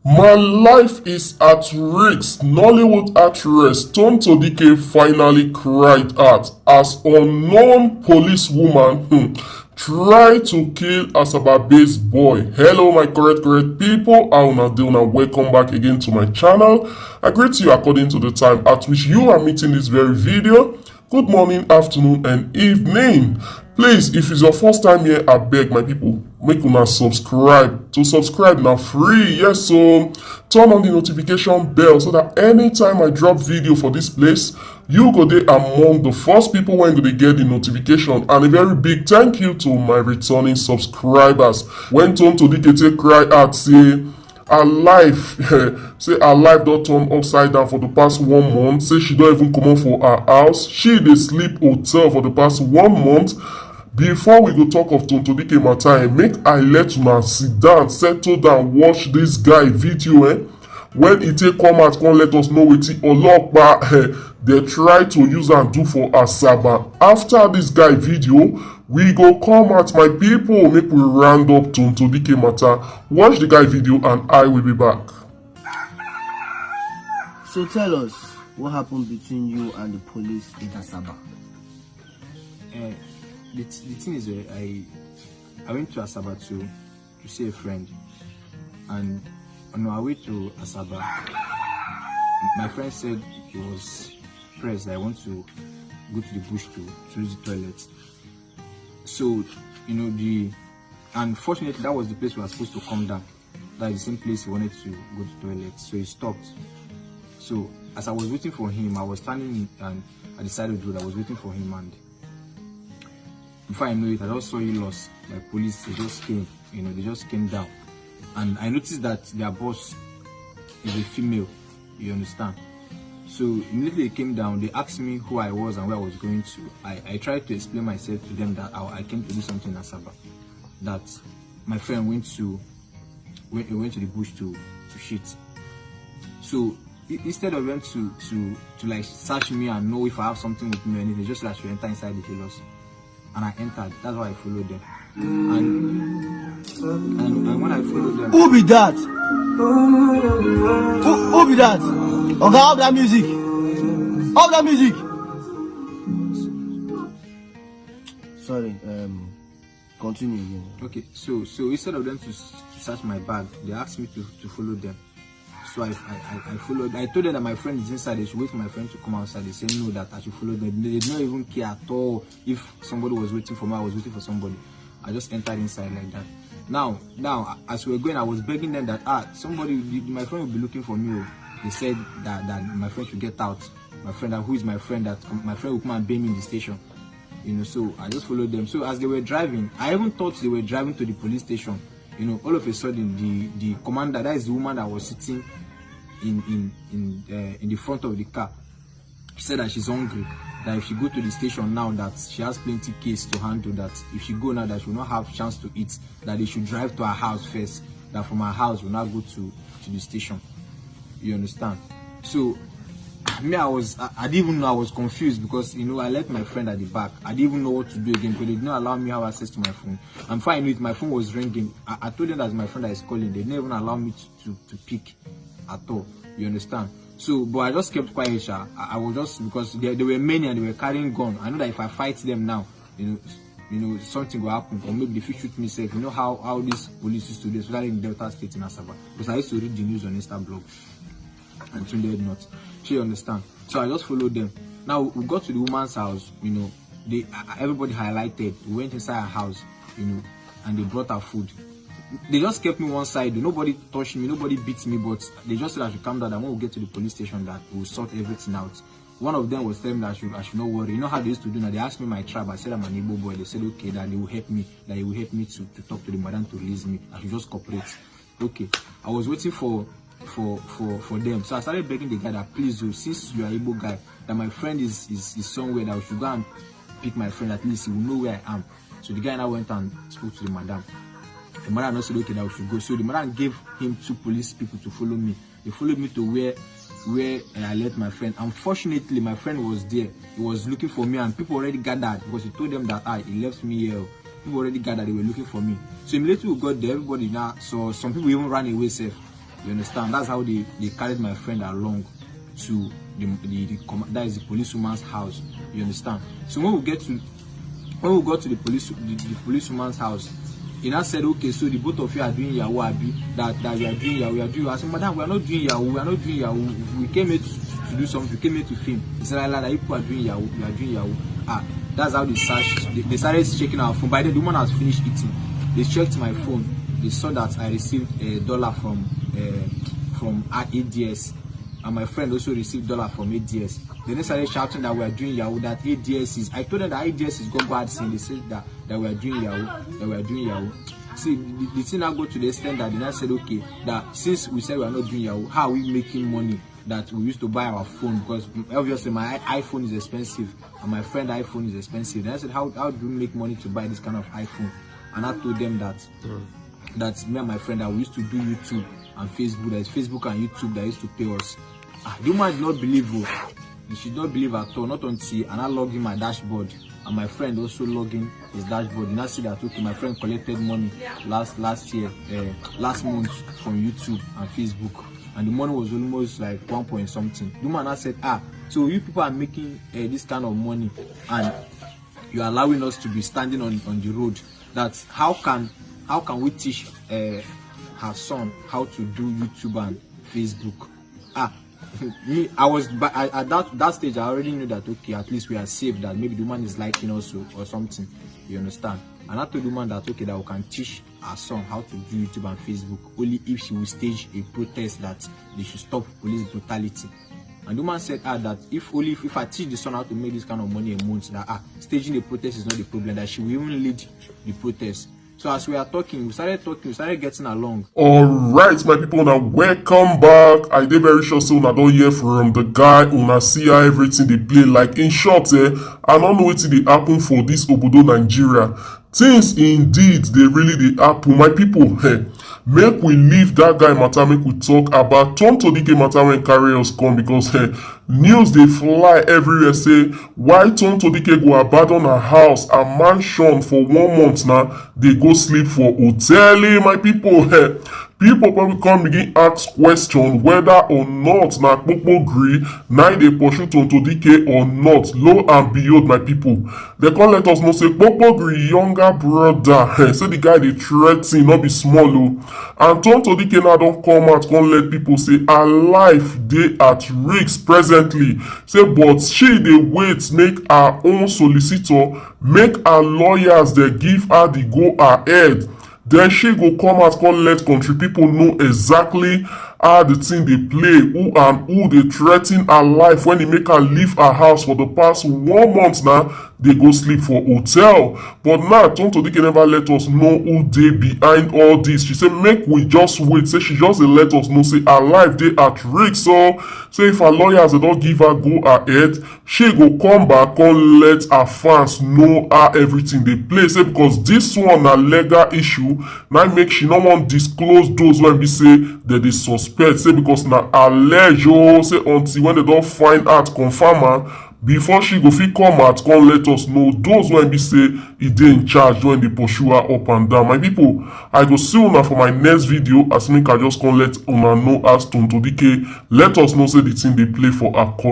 My life is at risk. Nollywood actress Tom Todike finally cried out as unknown policewoman tried to kill Asaba-based boy. Hello my correct people, how una dey una? Welcome back again to my channel. I greet you according to the time at which you are meeting this very video. Good morning, afternoon and evening. Please, if it's your first time here, I beg my people, make una subscribe. To subscribe now free, yes, so turn on the notification bell so that anytime I drop video for this place, you go dey among the first people when go dey get the notification. And a very big thank you to my returning subscribers. When Tom Todike take cry out say her life say her life don turn upside down for the past 1 month, say she don even comot for her house, she dey sleep hotel for the past 1 month. Before we go talk of Tom Todike matter, make I let una sit down, settle down, watch this guy video when e take come out come let us know wetin olopa dey try to use am do for Asaba. After this guy video, we go come out my people, make we round up Tom Todike matter. Watch the guy video and I will be back. So tell us what happened between you and the police in Asaba. The thing is, I went to Asaba to see a friend, and on our way to Asaba, my friend said he was pressed. I want to go to the bush to use the toilet. So, unfortunately, that was the place we were supposed to come down. That is the same place he wanted to go to the toilet. So he stopped. So as I was waiting for him, I was standing at the side of the road. I was waiting for him, and before I knew it, I just saw he lost. My police, they just came, they just came down. And I noticed that their boss is a female, you understand? So immediately they came down, they asked me who I was and where I was going to. I tried to explain myself to them that I came to do something in Asaba. That my friend went to the bush to shit. So instead of them to like search me and know if I have something with me or anything, just like to enter inside the kilos. And I entered. That's why I followed them. And when I followed them, Who be that? Who be that? Okay, off that music. Off that music. Sorry, continue again. Okay, so instead of them to search my bag, they asked me to follow them. So I followed. I told them that my friend is inside. They should wait for my friend to come outside. They said no, that I should follow them. They did not even care at all if somebody was waiting for me. I was waiting for somebody. I just entered inside like that. Now, as we were going, I was begging them that my friend will be looking for me. They said that my friend should get out. My friend, who is my friend, that my friend will come and bail me in the station. So I just followed them. So as they were driving, I even thought they were driving to the police station. All of a sudden, the commander, that is the woman that was sitting in the front of the car, she said that she's hungry, that if she go to the station now, that she has plenty case to handle, that if she go now, that she will not have chance to eat, that they should drive to her house first, that from her house will not go to the station. You understand? So me, I didn't even know. I was confused because I left my friend at the back. I didn't even know what to do again because they did not allow me to have access to my phone. And before I knew it, my phone was ringing. I told them that my friend that is calling. They didn't even allow me to pick at all. You understand? So, but I just kept quiet. I was just, because there were many and they were carrying gun. I know that if I fight them now, something will happen, or maybe they shoot me safe. You know how these police used to do, especially in Delta State in Asaba. Because I used to read the news on Instablog and Tunde not. She understand. So I just followed them. Now we got to the woman's house. Everybody highlighted. We went inside her house. And they brought her food. They just kept me one side. Nobody touched me. Nobody beat me. But they just said I should calm down. And when we get to the police station, that we'll sort everything out. One of them was telling me that I should not worry. You know how they used to do now? They asked me my tribe. I said I'm an Igbo boy. They said okay, that they will help me. That they will help me to talk to the madam to release me. I should just cooperate. Okay. I was waiting for them. So I started begging the guy that please, since you are Igbo guy, that my friend is somewhere, that we should go and pick my friend. At least he will know where I am. So the guy now went and spoke to the madam. The madam also said okay, that we should go. So the madam gave him 2 police people to follow me. They followed me to where I left my friend. Unfortunately, my friend was there. He was looking for me, and people already gathered because he told them that he left me here. People already gathered. They were looking for me. So immediately we got there, everybody now. So some people even ran away safe. You understand? That's how they carried my friend along to that is the policewoman's house. You understand? So when we got to the policewoman's house, he now said, okay, so the both of you are doing Yahoo, Abi, that we are doing Yahoo, we are doing Yahoo. I said, madam, we are not doing Yahoo, we are not doing Yahoo. We came here to do something, we came here to film. He said, like, people are doing Yahoo, we are doing Yahoo. That's how they searched. They started checking our phone. By then, the woman has finished eating. They checked my phone. They saw that I received $1 from ADS. And my friend also received $1 from ADS. Then they started shouting that we are doing Yahoo, that ADS is. I told them that ADS is go bad thing. They said that we are doing Yahoo, that we are doing Yahoo. See, the thing now go to the extent that they now said, okay, that since we said we are not doing Yahoo, how are we making money that we used to buy our phone? Because obviously my iPhone is expensive and my friend's iPhone is expensive. Then I said, how do we make money to buy this kind of iPhone? And I told them that that me and my friend that we used to do YouTube and Facebook. There's Facebook and YouTube that used to pay us. The woman did not believe her. She did not believe at all, not until and I logged in my dashboard and my friend also logged in his dashboard. And I see that okay, my friend collected money last month from YouTube and Facebook, and the money was almost like 1 point something. The woman now said, so you people are making this kind of money and you are allowing us to be standing on the road. That's how can we teach her son how to do YouTube and Facebook? Me, I was at that stage. I already knew that okay, at least we are safe. That maybe the woman is liking us or something. You understand? And I told the woman that okay, that we can teach our son how to do YouTube and Facebook only if she will stage a protest that they should stop police brutality. And the woman said that if I teach the son how to make this kind of money a month, that staging a protest is not the problem. That she will even lead the protest. So as we are talking, we started getting along. Alright, my people, now welcome back. I did very sure so I don't hear from the guy una see how everything they play. Like in short, I don't know what they happen for this Obodo Nigeria. Things indeed they really they happen. My people, make we leave that guy matter, make we talk about Tom Todike matter when carry us come, because news they fly everywhere say why Tom Todike go abandon her house, a mansion for 1 month now, they go sleep for hotel. My people, people probably come begin ask question whether or not na Kpokpo gree na dey pursue Tom Todike or not. Lo and behold, my people, they come let us know say Kpokpo gree younger brother say the guy dey threaten not be small and Tom Todike now don come out come let people say her life dey at risk presently, say but she dey wait make her own solicitor, make her lawyers dey give her the go ahead. Then she go come out come let country people know exactly how the thing they play, who they threaten her life when they make her leave her house for the past 1 month now. They go sleep for hotel. But now Tom Todike never let us know who they behind all this. She said make we just wait. Say she just let us know say her life they at risk. So say if her lawyers they don't give her go ahead, she go come back and let her fans know how everything they play. Say because this one a legal issue, now make she no want disclose those when we say that they suspect. Say because na allege say until when they don't find out confirm her before she go fit come out come let us know those when we say e dey in charge when they pursue her up and down. My people, I go see una for my next video as make I just come let una know as Tom Todike let us know say the thing they play for her court.